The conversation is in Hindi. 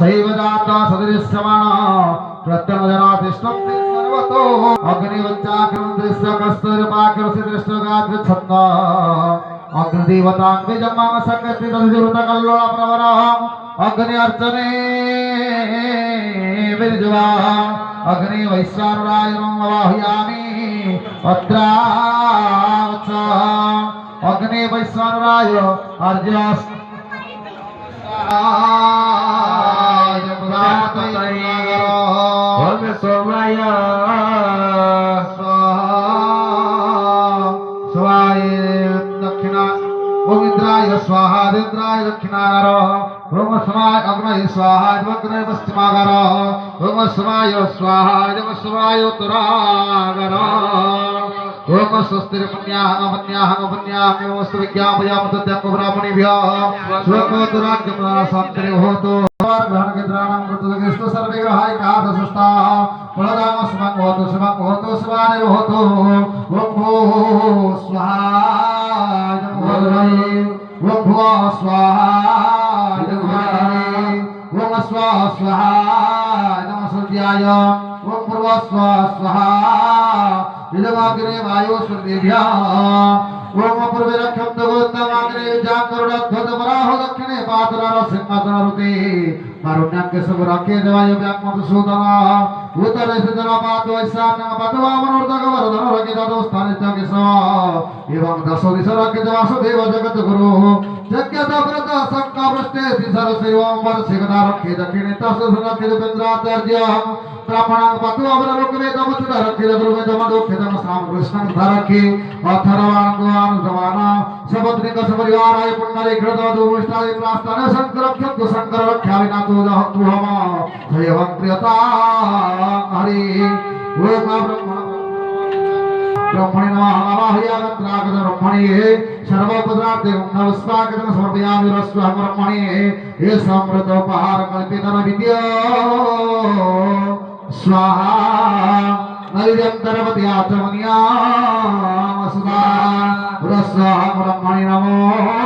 शैवजाता सदृश्यमाण प्रत्यनुजनातिष्ठन्ति सर्वतो अग्निवच्चाकृन्दस्य कस्तूरिपाकृस्य दृष्टगात्रच्छन्द अग्निदेवताङ्गजमां सकति तद्विरुतकल्लोलप्रवरः अग्नि अर्चने विर्जुवा अग्नि वैश्वानरायणं वाहयामि अत्रावच अग्नि वैश्वानराय अर्जुनस् सोमाय स्वाहाय दक्षिणा ओम इंद्राय स्वाहा रुद्राय दक्षिणागार ओम स्वाहाय अग्नये स्वाहा वक्रये पश्चिमागार ओम स्वाहाय स्वाहा स्वाहाय उत्तरागार ओम स्वस्तिर पुण्याहं वस्तु विज्ञापयाम तद्यं ब्राह्मणेभ्यः स्वकोतराज्ञ शान्तिः होतु ग्रहण केन्द्राणां कृतकृष्ण सर्वे ग्रहाय कादशस्ता फलदामस्मं होतु शिवाय होतु ओम भो स्वाहा ओम भुव स्वाहा ओम स्वाहा स्वाहा नमः सूर्याय ओम पूर्व स्वाहा इदमाग्रे वायु सूर्येभ्यः ओम पूर्वे रक्षं दगोत्तमाग्रे जाकरुणाध्वतपराहो दक्षिणे पातरारो सिंहासनरुते कारुण्याङ्के सुरक्षे देवाय व्याक्मधुसूदना उत्तरे सुजनपातो ईशान्यं पातवामनोर्धगवरधनो रक्षितदोस्थानित्यं केशव एवं दशो दिशो रक्षित वासुदेव जगद्गुरु यज्ञतव्रत शङ्कावृष्टे तिसरसेवं वर्षिकता रक्षे दक्षिणे तस्य सुरक्षित पेन्द्राचार्यं ब्राह्मणां पातवामनोर्गवेदमुचित रक्षित ध्रुवजमदोक्षितं साम कृष्णं धरक्षे अथर्वाणगोवानुसमाना सपत्निक सपरिवाराय पुण्डरे कृतवधूष्टाय प्रास्थाने शङ्करक्षं शङ्कर रक्षाविनातो तुहम जयवं प्रियता हरि ओम ब्रह्मणे नमः आवाहयामि ब्रह्मणे सर्वपदार्थे नमस्कारं समर्पयामि रस्वः ब्रह्मणे हे समृतोपहार कल्पितन विद्या स्वाहा नैरन्तरवती आचमनीया वसुधा रस्वः ब्रह्मणे नमो